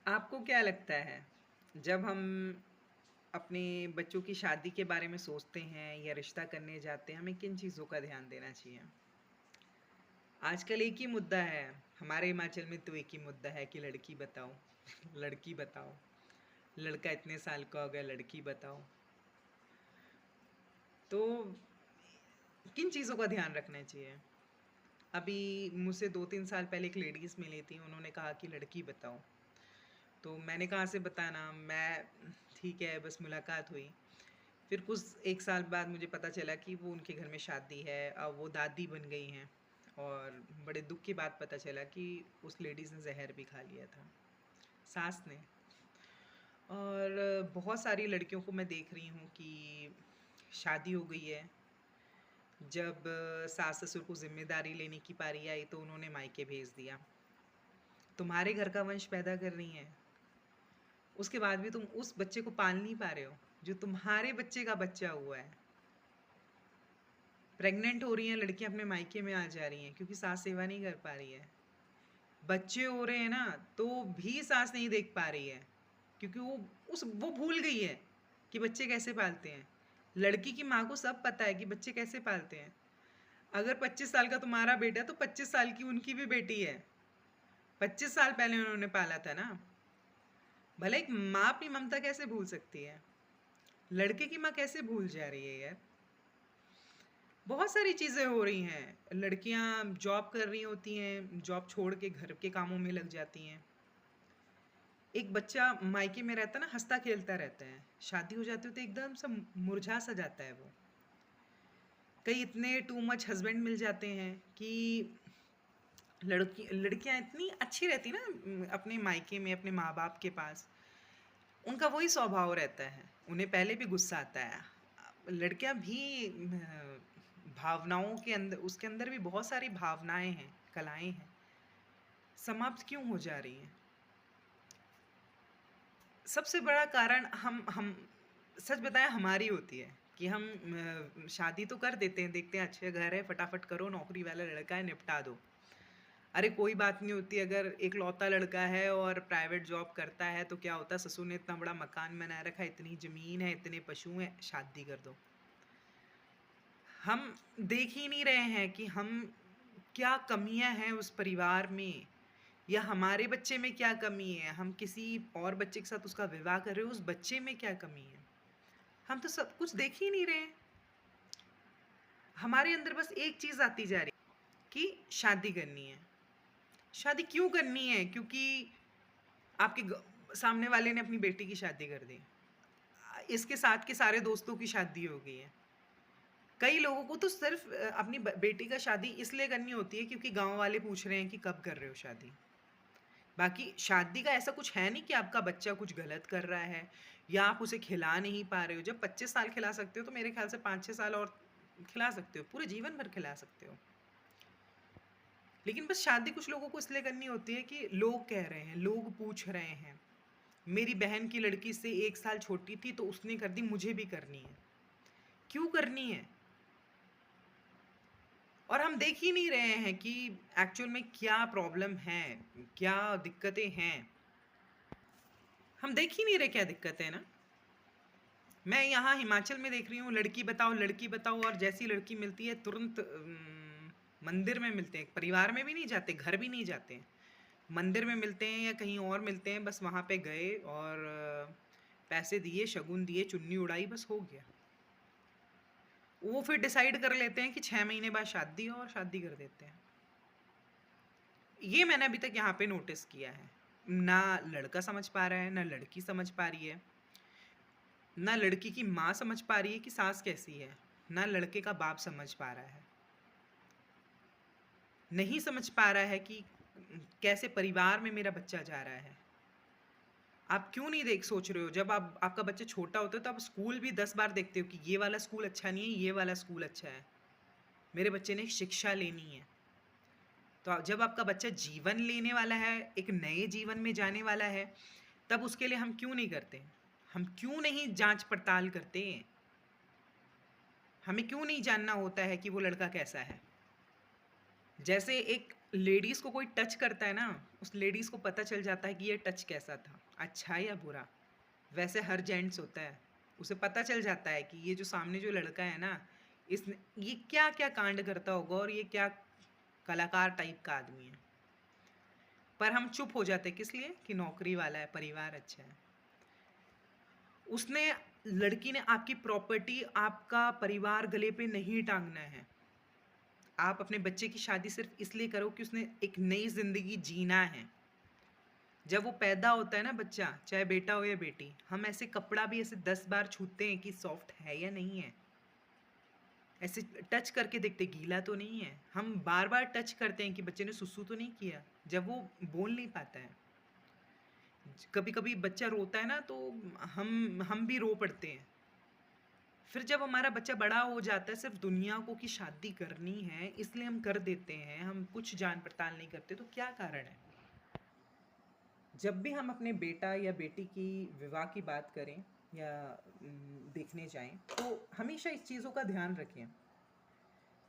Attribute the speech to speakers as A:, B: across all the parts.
A: आपको क्या लगता है, जब हम अपने बच्चों की शादी के बारे में सोचते हैं या रिश्ता करने जाते हैं, हमें किन चीज़ों का ध्यान देना चाहिए? आजकल एक ही मुद्दा है, हमारे हिमाचल में तो एक ही मुद्दा है कि लड़की बताओ, लड़की बताओ, लड़का इतने साल का हो गया, लड़की बताओ। तो किन चीज़ों का ध्यान रखना चाहिए? अभी मुझसे 2-3 साल पहले एक लेडीज़ मिली थी, उन्होंने कहा कि लड़की बताओ। तो मैंने कहा से बताना, मैं ठीक है, बस मुलाकात हुई। फिर कुछ 1 साल बाद मुझे पता चला कि वो उनके घर में शादी है, अब वो दादी बन गई हैं और बड़े दुःख की बात पता चला कि उस लेडीज़ ने ज़हर भी खा लिया था, सास ने। और बहुत सारी लड़कियों को मैं देख रही हूँ कि शादी हो गई है, जब सास-ससुर को ज़िम्मेदारी लेने की पारी आई तो उन्होंने मायके भेज दिया। तुम्हारे घर का वंश पैदा कर रही हैं, उसके बाद भी तुम उस बच्चे को पाल नहीं पा रहे हो, जो तुम्हारे बच्चे का बच्चा हुआ है। प्रेग्नेंट हो रही हैं लड़कियां अपने मायके में आ जा रही हैं क्योंकि सास सेवा नहीं कर पा रही है। बच्चे हो रहे हैं ना, तो भी सास नहीं देख पा रही है क्योंकि वो भूल गई है कि बच्चे कैसे पालते हैं। लड़की की माँ को सब पता है कि बच्चे कैसे पालते हैं। अगर 25 साल का तुम्हारा बेटा है तो 25 साल की उनकी भी बेटी है। 25 साल पहले उन्होंने पाला था ना। भले एक माँ अपनी ममता कैसे भूल सकती है, लड़के की माँ कैसे भूल जा रही है यार। बहुत सारी चीज़ें हो रही हैं, लड़कियां जॉब कर रही होती हैं, जॉब छोड़ के घर के कामों में लग जाती हैं। एक बच्चा मायके में रहता है ना, हंसता खेलता रहता है, शादी हो जाती है तो एकदम से मुरझा सा जाता है वो। कई इतने टू मच हस्बैंड मिल जाते हैं कि लड़कियां इतनी अच्छी रहती ना अपने मायके में, अपने माँ बाप के पास। उनका वही स्वभाव रहता है, उन्हें पहले भी गुस्सा आता है। लड़कियां भी भावनाओं के अंदर, उसके अंदर भी बहुत सारी भावनाएं हैं, कलाएं हैं, समाप्त क्यों हो जा रही हैं? सबसे बड़ा कारण हम सच बताएं हमारी होती है कि हम शादी तो कर देते हैं, देखते हैं अच्छे घर है, फटाफट करो, नौकरी वाला लड़का है, निपटा दो। अरे कोई बात नहीं होती, अगर एक लौता लड़का है और प्राइवेट जॉब करता है तो क्या होता है, ससुर ने इतना बड़ा मकान बना रखा है, इतनी ज़मीन है, इतने पशु हैं, शादी कर दो। हम देख ही नहीं रहे हैं कि हम क्या कमियां हैं उस परिवार में, या हमारे बच्चे में क्या कमी है, हम किसी और बच्चे के साथ उसका विवाह कर रहे हो, उस बच्चे में क्या कमी है। हम तो सब कुछ देख ही नहीं रहे हैं। हमारे अंदर बस एक चीज़ आती जा रही है कि शादी करनी है। शादी क्यों करनी है? क्योंकि आपके सामने वाले ने अपनी बेटी की शादी कर दी, इसके साथ के सारे दोस्तों की शादी हो गई है। कई लोगों को तो सिर्फ अपनी बेटी का शादी इसलिए करनी होती है क्योंकि गांव वाले पूछ रहे हैं कि कब कर रहे हो शादी। बाकी शादी का ऐसा कुछ है नहीं कि आपका बच्चा कुछ गलत कर रहा है या आप उसे खिला नहीं पा रहे हो। जब 25 साल खिला सकते हो तो मेरे ख्याल से 5-6 साल और खिला सकते हो, पूरे जीवन भर खिला सकते हो। लेकिन बस शादी कुछ लोगों को इसलिए करनी होती है कि लोग कह रहे हैं, लोग पूछ रहे हैं। मेरी बहन की लड़की से 1 साल छोटी थी तो उसने कर दी, मुझे भी करनी है। क्यों करनी है? और हम देख ही नहीं रहे हैं कि एक्चुअल में क्या प्रॉब्लम है, क्या दिक्कतें हैं। हम देख ही नहीं रहे क्या दिक्कत है ना। मैं यहाँ हिमाचल में देख रही हूँ, लड़की बताओ, और जैसी लड़की मिलती है तुरंत मंदिर में मिलते हैं, परिवार में भी नहीं जाते, घर भी नहीं जाते हैं, मंदिर में मिलते हैं या कहीं और मिलते हैं। बस वहाँ पे गए और पैसे दिए, शगुन दिए, चुन्नी उड़ाई, बस हो गया। वो फिर डिसाइड कर लेते हैं कि 6 महीने बाद शादी हो और शादी कर देते हैं। ये मैंने अभी तक यहाँ पे नोटिस किया है। ना लड़का समझ पा रहा है, ना लड़की समझ पा रही है, ना लड़की की माँ समझ पा रही है कि सास कैसी है, ना लड़के का बाप समझ पा रहा है। नहीं समझ पा रहा है कि कैसे परिवार में मेरा बच्चा जा रहा है। आप क्यों नहीं देख सोच रहे हो, जब आपका बच्चा छोटा होता है तो आप स्कूल भी 10 बार देखते हो कि ये वाला स्कूल अच्छा नहीं है, ये वाला स्कूल अच्छा है, मेरे बच्चे ने शिक्षा लेनी है। तो जब आपका बच्चा जीवन लेने वाला है, एक नए जीवन में जाने वाला है, तब उसके लिए हम क्यों नहीं करते? हम क्यों नहीं जांच पड़ताल करते? हमें क्यों नहीं जानना होता है कि वो लड़का कैसा है? जैसे एक लेडीज़ को कोई टच करता है ना, उस लेडीज़ को पता चल जाता है कि ये टच कैसा था, अच्छा या बुरा। वैसे हर जेंट्स होता है, उसे पता चल जाता है कि ये जो सामने जो लड़का है ना, इसने ये क्या-क्या कांड करता होगा और ये क्या कलाकार टाइप का आदमी है। पर हम चुप हो जाते हैं, किस लिए? कि नौकरी वाला है, परिवार अच्छा है। उसने लड़की ने आपकी प्रॉपर्टी, आपका परिवार गले पे नहीं टाँगना है। आप अपने बच्चे की शादी सिर्फ़ इसलिए करो कि उसने एक नई ज़िंदगी जीना है। जब वो पैदा होता है ना बच्चा, चाहे बेटा हो या बेटी, हम ऐसे कपड़ा भी ऐसे 10 बार छूते हैं कि सॉफ्ट है या नहीं है। ऐसे टच करके देखते, गीला तो नहीं है। हम बार-बार टच करते हैं कि बच्चे ने सुसु तो नहीं किया, जब वो बोल नहीं पाता है। कभी-कभी बच्चा रोता है ना, तो हम भी रो पड़ते हैं। फिर जब हमारा बच्चा बड़ा हो जाता है, सिर्फ़ दुनिया को कि शादी करनी है, इसलिए हम कर देते हैं, हम कुछ जान-पड़ताल नहीं करते, तो क्या कारण है? जब भी हम अपने बेटा या बेटी की विवाह की बात करें या देखने जाएँ, तो हमेशा इस चीज़ों का ध्यान रखें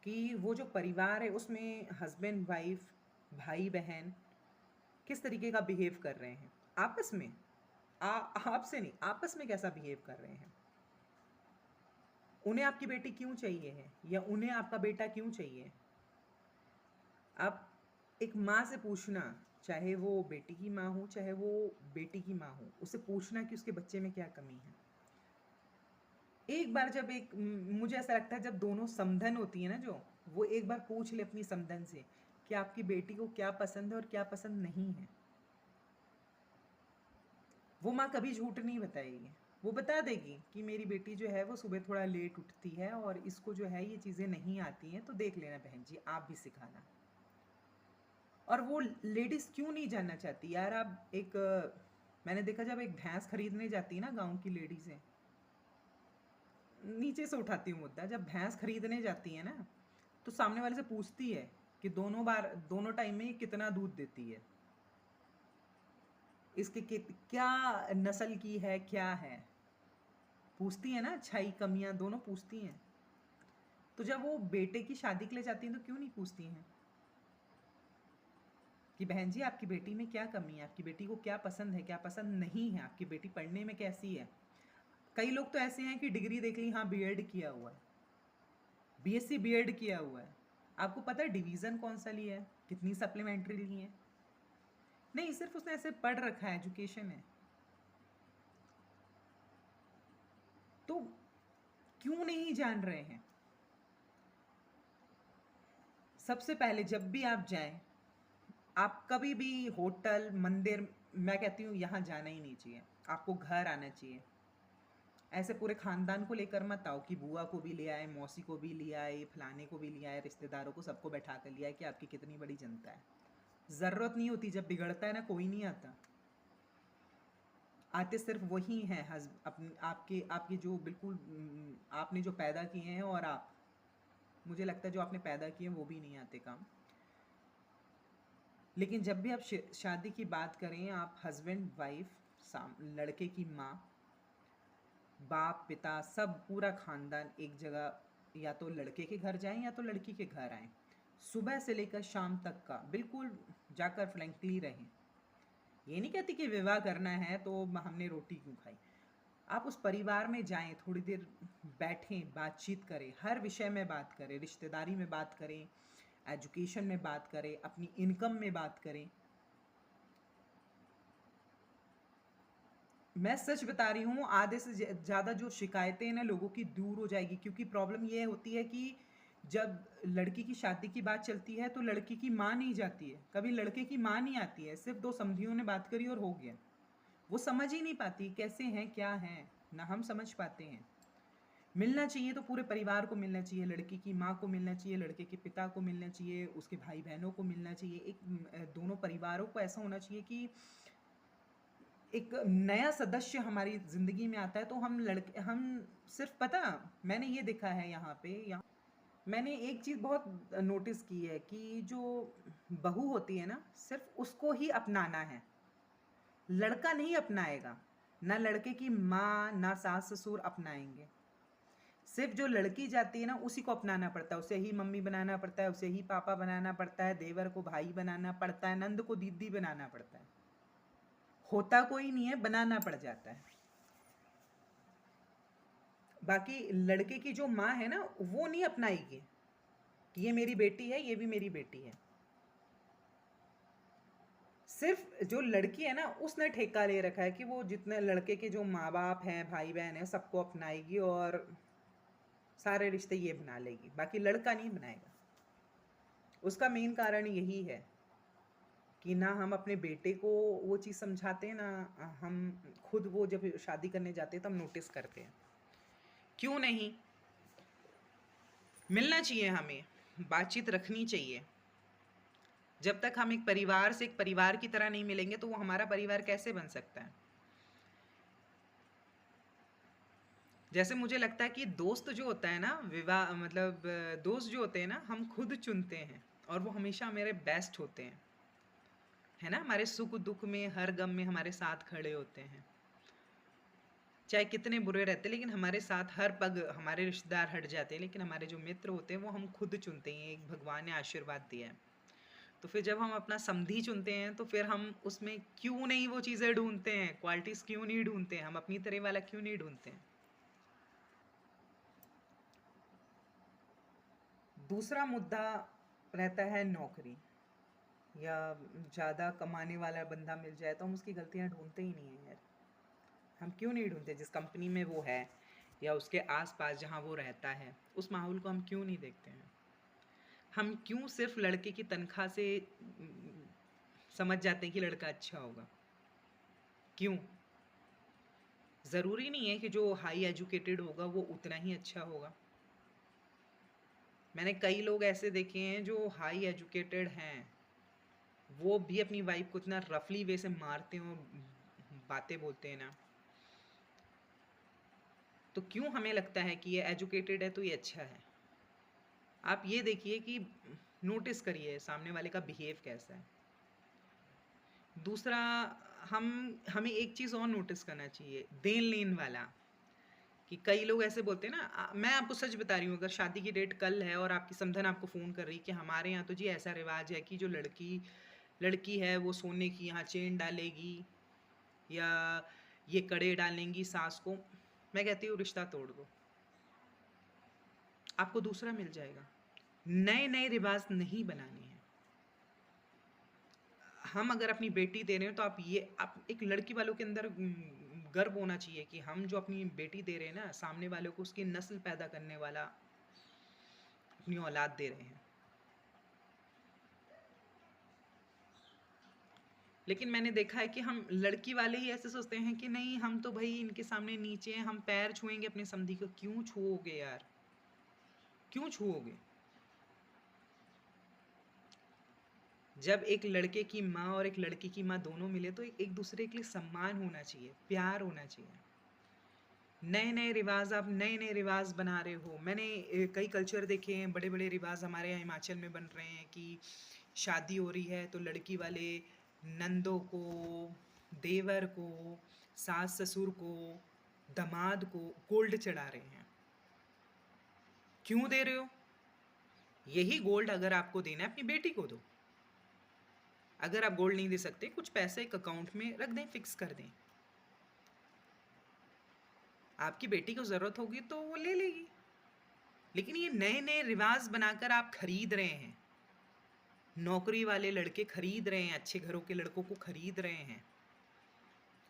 A: कि वो जो परिवार है, उसमें हस्बैंड, वाइफ़, भाई-बहन किस तरीके का बिहेव कर रहे हैं। आपस में, आ आपसे नहीं, आपस में कैसा बिहेव कर रहे हैं। उन्हें आपकी बेटी क्यों चाहिए है या उन्हें आपका बेटा क्यों चाहिए? आप एक माँ से पूछना, चाहे वो बेटी की माँ हो, चाहे वो बेटी की माँ हो, उससे पूछना कि उसके बच्चे में क्या कमी है। एक बार जब मुझे ऐसा लगता है जब दोनों समधन होती है ना जो, वो एक बार पूछ ले अपनी समधन से कि आपकी बेटी को क्या पसंद है और क्या पसंद नहीं है। वो माँ कभी झूठ नहीं बताएगी। वो बता देगी कि मेरी बेटी जो है वो सुबह थोड़ा लेट उठती है और इसको जो है ये चीज़ें नहीं आती हैं, तो देख लेना बहन जी, आप भी सिखाना। और वो लेडीज़ क्यों नहीं जानना चाहती यार। आप एक मैंने देखा जब एक भैंस खरीदने जाती है ना गाँव की लेडीज़ें, नीचे से उठाती हूँ मुद्दा, जब भैंस खरीदने जाती है ना, तो सामने वाले से पूछती है कि दोनों टाइम में ये कितना दूध देती है, इसकी क्या नस्ल की है, क्या है, पूछती है ना, अच्छाई कमियां दोनों पूछती हैं। तो जब वो बेटे की शादी के लिए जाती हैं तो क्यों नहीं पूछती हैं कि बहन जी आपकी बेटी में क्या कमी है, आपकी बेटी को क्या पसंद है, क्या पसंद नहीं है, आपकी बेटी पढ़ने में कैसी है। कई लोग तो ऐसे हैं कि डिग्री देख ली, हाँ बीएड किया हुआ है, बीएससी बीएड किया हुआ है, आपको पता है डिवीज़न कौन सा लिया है, कितनी सप्लीमेंट्री ली है? नहीं, सिर्फ उसने ऐसे पढ़ रखा है, एजुकेशन है। तो क्यों नहीं जान रहे हैं? सबसे पहले जब भी आप जाएं, आप कभी भी होटल, मंदिर, मैं कहती हूँ यहाँ जाना ही नहीं चाहिए। आपको घर आना चाहिए। ऐसे पूरे खानदान को लेकर मत आओ कि बुआ को भी ले आए, मौसी को भी ले आए, फलाने को भी ले आए, रिश्तेदारों को सबको बैठा कर लिया है कि आपकी कितनी बड़ी जनता है। ज़रूरत नहीं होती, जब बिगड़ता है ना कोई नहीं आता। आते सिर्फ वही हैं, आपके आपके जो बिल्कुल आपने जो पैदा किए हैं, और आप, मुझे लगता है जो आपने पैदा किए हैं वो भी नहीं आते काम। लेकिन जब भी आप शादी की बात करें, आप हस्बैंड वाइफ, लड़के की माँ, बाप पिता, सब पूरा खानदान एक जगह, या तो लड़के के घर जाएं या तो लड़की के घर आएं। सुबह से लेकर शाम तक का बिल्कुल जाकर फ्रैंकली रहें। ये नहीं कहती कि विवाह करना है तो हमने रोटी क्यों खाई। आप उस परिवार में जाएं, थोड़ी देर बैठें, बातचीत करें, हर विषय में बात करें, रिश्तेदारी में बात करें, एजुकेशन में बात करें, अपनी इनकम में बात करें। मैं सच बता रही हूँ, आधे से ज़्यादा जो शिकायतें ना लोगों की दूर हो जाएगी। क्योंकि प्रॉब्लम ये होती है कि जब लड़की की शादी की बात चलती है तो लड़की की माँ नहीं जाती है, कभी लड़के की माँ नहीं आती है, सिर्फ दो समधियों ने बात करी और हो गया। वो समझ ही नहीं पाती कैसे हैं, क्या हैं, ना हम समझ पाते हैं। मिलना चाहिए तो पूरे परिवार को मिलना चाहिए, लड़की की माँ को मिलना चाहिए, लड़के के पिता को मिलना चाहिए, उसके भाई बहनों को मिलना चाहिए। एक दोनों परिवारों को ऐसा होना चाहिए कि एक नया सदस्य हमारी ज़िंदगी में आता है तो हम सिर्फ, पता, मैंने ये देखा है यहाँ मैंने एक चीज़ बहुत नोटिस की है कि जो बहू होती है ना, सिर्फ उसको ही अपनाना है, लड़का नहीं अपनाएगा। ना लड़के की माँ ना सास ससुर अपनाएंगे। सिर्फ जो लड़की जाती है ना उसी को अपनाना पड़ता है, उसे ही मम्मी बनाना पड़ता है, उसे ही पापा बनाना पड़ता है, देवर को भाई बनाना पड़ता है, नंद को दीदी बनाना पड़ता है। होता कोई नहीं है, बनाना पड़ जाता है। बाकी लड़के की जो माँ है ना वो नहीं अपनाएगी कि ये मेरी बेटी है, ये भी मेरी बेटी है। सिर्फ जो लड़की है ना उसने ठेका ले रखा है कि वो जितने लड़के के जो माँ बाप हैं, भाई बहन है, सबको अपनाएगी और सारे रिश्ते ये बना लेगी, बाकी लड़का नहीं बनाएगा। उसका मेन कारण यही है कि ना हम अपने बेटे को वो चीज़ समझाते हैं, ना हम खुद वो जब शादी करने जाते हैं तो हम नोटिस करते हैं। क्यों नहीं? मिलना चाहिए, हमें बातचीत रखनी चाहिए। जब तक हम एक परिवार से एक परिवार की तरह नहीं मिलेंगे तो वो हमारा परिवार कैसे बन सकता है? जैसे मुझे लगता है कि दोस्त जो होता है ना, विवाह मतलब दोस्त जो होते हैं ना, हम खुद चुनते हैं और वो हमेशा मेरे बेस्ट होते हैं, है ना? हमारे सुख दुख में, हर गम में हमारे साथ खड़े होते हैं, चाहे कितने बुरे रहते हैं, लेकिन हमारे साथ हर पग। हमारे रिश्तेदार हट जाते हैं, लेकिन हमारे जो मित्र होते हैं वो हम खुद चुनते हैं, एक भगवान ने आशीर्वाद दिया है। तो फिर जब हम अपना समधी चुनते हैं तो फिर हम उसमें क्यों नहीं वो चीज़ें ढूंढते हैं, क्वालिटीज़ क्यों नहीं ढूंढते हैं, हम अपनी तरह वाला क्यों नहीं ढूंढते हैं? दूसरा मुद्दा रहता है नौकरी, या ज़्यादा कमाने वाला बंदा मिल जाए तो हम उसकी गलतियां ढूंढते ही नहीं हैं यार। हम क्यों नहीं ढूंढते? जिस कंपनी में वो है या उसके आसपास जहाँ वो रहता है, उस माहौल को हम क्यों नहीं देखते हैं? हम क्यों सिर्फ लड़के की तनख्वाह से समझ जाते हैं कि लड़का अच्छा होगा? क्यों? ज़रूरी नहीं है कि जो हाई एजुकेटेड होगा वो उतना ही अच्छा होगा। मैंने कई लोग ऐसे देखे हैं जो हाई एजुकेटेड हैं, वो भी अपनी वाइफ को इतना रफली वे से मारते हैं और बातें बोलते हैं ना, तो क्यों हमें लगता है कि ये एजुकेटेड है तो ये अच्छा है? आप ये देखिए कि नोटिस करिए सामने वाले का बिहेव कैसा है। दूसरा, हमें एक चीज़ और नोटिस करना चाहिए, देन लेन वाला। कि कई लोग ऐसे बोलते हैं ना, मैं आपको सच बता रही हूँ, अगर शादी की डेट कल है और आपकी समधन आपको फ़ोन कर रही कि हमारे यहाँ तो जी ऐसा रिवाज है कि जो लड़की लड़की है वो सोने की यहाँ चेन डालेगी या ये कड़े डालेंगी सास को, मैं कहती हूँ रिश्ता तोड़ दो, आपको दूसरा मिल जाएगा। नए नए रिवाज नहीं बनाने हैं। हम अगर अपनी बेटी दे रहे हैं तो आप एक लड़की वालों के अंदर गर्व होना चाहिए कि हम जो अपनी बेटी दे रहे हैं ना, सामने वालों को उसकी नस्ल पैदा करने वाला अपनी औलाद दे रहे हैं। लेकिन मैंने देखा है कि हम लड़की वाले ही ऐसे सोचते हैं कि नहीं, हम तो भाई इनके सामने नीचे हैं, हम पैर छुएंगे अपने समधी को। क्यों छुओगे यार? क्यों छुओगे? जब एक लड़के की माँ और एक लड़की की माँ दोनों मिले तो एक दूसरे के लिए सम्मान होना चाहिए, प्यार होना चाहिए। नए नए रिवाज, आप नए नए रिवाज बना रहे हो। मैंने कई कल्चर देखे हैं, बड़े बड़े रिवाज हमारे यहाँ हिमाचल में बन रहे हैं कि शादी हो रही है तो लड़की वाले नंदों को, देवर को, सास ससुर को, दामाद को गोल्ड चढ़ा रहे हैं। क्यों दे रहे हो? यही गोल्ड अगर आपको देना है अपनी बेटी को दो। अगर आप गोल्ड नहीं दे सकते, कुछ पैसे एक अकाउंट में रख दें, फिक्स कर दें, आपकी बेटी को ज़रूरत होगी तो वो ले लेगी। लेकिन ये नए नए रिवाज बनाकर आप खरीद रहे हैं, नौकरी वाले लड़के खरीद रहे हैं, अच्छे घरों के लड़कों को खरीद रहे हैं,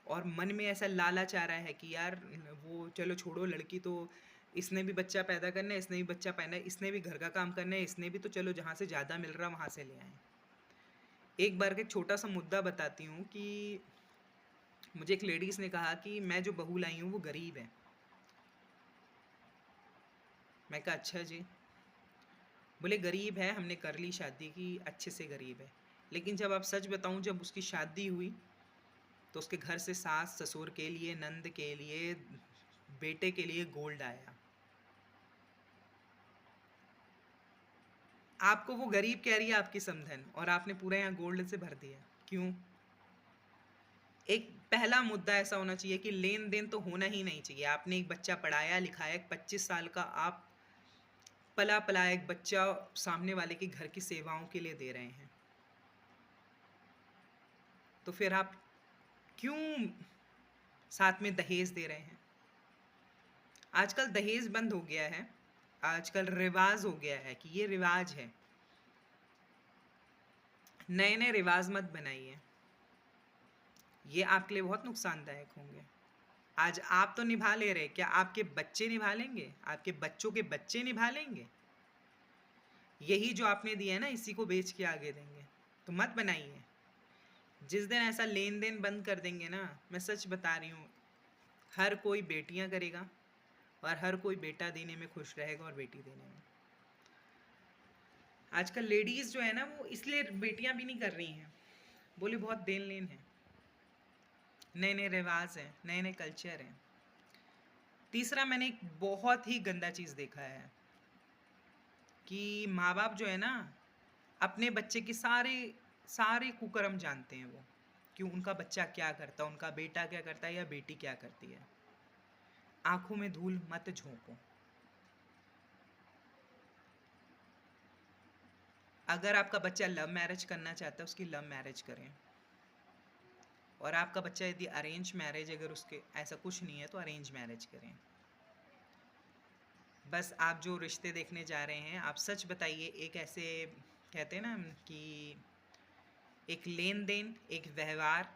A: और मन में ऐसा लालच आ रहा है कि यार वो चलो छोड़ो, लड़की तो इसने भी बच्चा पैदा करना है, इसने भी बच्चा पैदा, इसने भी घर का काम करना है, इसने भी तो चलो जहाँ से ज़्यादा मिल रहा वहाँ से ले आए। एक बार का एक छोटा सा मुद्दा बताती हूँ कि मुझे एक लेडीज़ ने कहा कि मैं जो बहू लाई हूँ वो गरीब है। मैं कहा अच्छा जी। बोले गरीब है, हमने कर ली शादी की, अच्छे से गरीब है, लेकिन जब आप सच बताऊं, जब उसकी शादी हुई तो उसके घर से सास ससुर के लिए, नंद के लिए, बेटे के लिए गोल्ड आया। आपको वो गरीब कह रही है आपकी समधन, और आपने पूरा यहाँ गोल्ड से भर दिया। क्यों? एक पहला मुद्दा ऐसा होना चाहिए कि लेन देन तो होना ही नहीं चाहिए। आपने एक बच्चा पढ़ाया लिखाया, एक 25 साल का आप पला पलाया एक बच्चा सामने वाले के घर की सेवाओं के लिए दे रहे हैं, तो फिर आप क्यों साथ में दहेज दे रहे हैं? आजकल दहेज बंद हो गया है, आजकल रिवाज हो गया है कि ये रिवाज है। नए नए रिवाज मत बनाइए, ये आपके लिए बहुत नुकसानदायक होंगे। आज आप तो निभा ले रहे, क्या आपके बच्चे निभा लेंगे? आपके बच्चों के बच्चे निभा लेंगे? यही जो आपने दिया है ना, इसी को बेच के आगे देंगे। तो मत बनाइए। जिस दिन ऐसा लेन देन बंद कर देंगे ना, मैं सच बता रही हूँ, हर कोई बेटियां करेगा और हर कोई बेटा देने में खुश रहेगा और बेटी देने में। आजकल लेडीज़ जो है ना, वो इसलिए बेटियां भी नहीं कर रही हैं, बोले बहुत देन लेन है, नए नए रिवाज हैं, नए नए कल्चर हैं। तीसरा, मैंने एक बहुत ही गंदा चीज़ देखा है कि माँ बाप जो है ना, अपने बच्चे के सारे सारे कुकर्म जानते हैं वो, कि उनका बच्चा क्या करता है, उनका बेटा क्या करता है या बेटी क्या करती है। आंखों में धूल मत झोंको। अगर आपका बच्चा लव मैरिज करना चाहता है, उसकी लव मैरिज करें। और आपका बच्चा यदि अरेंज मैरिज, अगर उसके ऐसा कुछ नहीं है तो अरेंज मैरिज करें। बस आप जो रिश्ते देखने जा रहे हैं, आप सच बताइए, एक ऐसे कहते हैं ना कि एक लेन देन, एक व्यवहार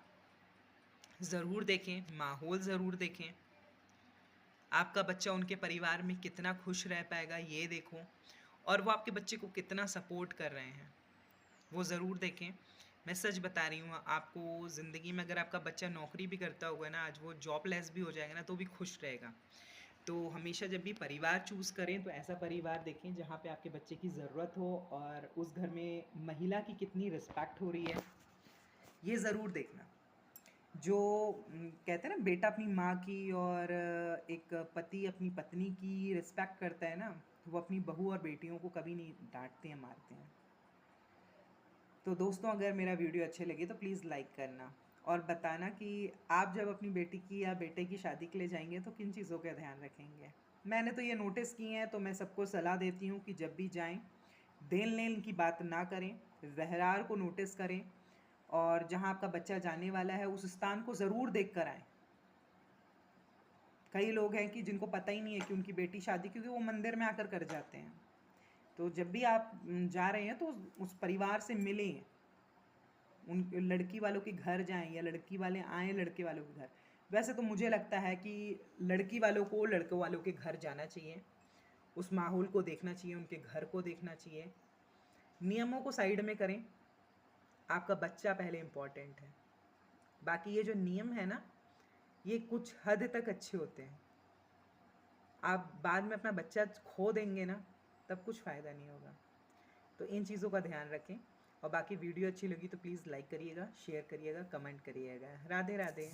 A: ज़रूर देखें, माहौल ज़रूर देखें। आपका बच्चा उनके परिवार में कितना खुश रह पाएगा ये देखो, और वो आपके बच्चे को कितना सपोर्ट कर रहे हैं वो ज़रूर देखें। मैं सच बता रही हूँ आपको, ज़िंदगी में अगर आपका बच्चा नौकरी भी करता होगा ना, आज वो जॉबलेस भी हो जाएगा ना, तो भी खुश रहेगा। तो हमेशा जब भी परिवार चूज़ करें तो ऐसा परिवार देखें जहाँ पे आपके बच्चे की ज़रूरत हो, और उस घर में महिला की कितनी रिस्पेक्ट हो रही है ये ज़रूर देखना। जो कहते हैं ना, बेटा अपनी माँ की और एक पति अपनी पत्नी की रिस्पेक्ट करता है ना, वो अपनी बहू और बेटियों को कभी नहीं डांटते हैं, मारते हैं। तो दोस्तों, अगर मेरा वीडियो अच्छे लगे तो प्लीज़ लाइक करना और बताना कि आप जब अपनी बेटी की या बेटे की शादी के लिए जाएंगे तो किन चीज़ों का ध्यान रखेंगे। मैंने तो ये नोटिस की हैं, तो मैं सबको सलाह देती हूँ कि जब भी जाएं, देन लेन की बात ना करें, व्यवहार को नोटिस करें, और जहाँ आपका बच्चा जाने वाला है उस स्थान को ज़रूर देख कर आएँ। कई लोग हैं कि जिनको पता ही नहीं है कि उनकी बेटी शादी, क्योंकि वो मंदिर में आकर कर जाते हैं। तो जब भी आप जा रहे हैं तो उस परिवार से मिलें, उन लड़की वालों के घर जाएं या लड़की वाले आएँ लड़के वालों के घर। वैसे तो मुझे लगता है कि लड़की वालों को लड़कों वालों के घर जाना चाहिए, उस माहौल को देखना चाहिए, उनके घर को देखना चाहिए। नियमों को साइड में करें, आपका बच्चा पहले इम्पॉर्टेंट है। बाकी ये जो नियम है ना, ये कुछ हद तक अच्छे होते हैं। आप बाद में अपना बच्चा खो देंगे ना, तब कुछ फ़ायदा नहीं होगा। तो इन चीज़ों का ध्यान रखें। और बाकी वीडियो अच्छी लगी तो प्लीज़ लाइक करिएगा, शेयर करिएगा, कमेंट करिएगा। राधे राधे।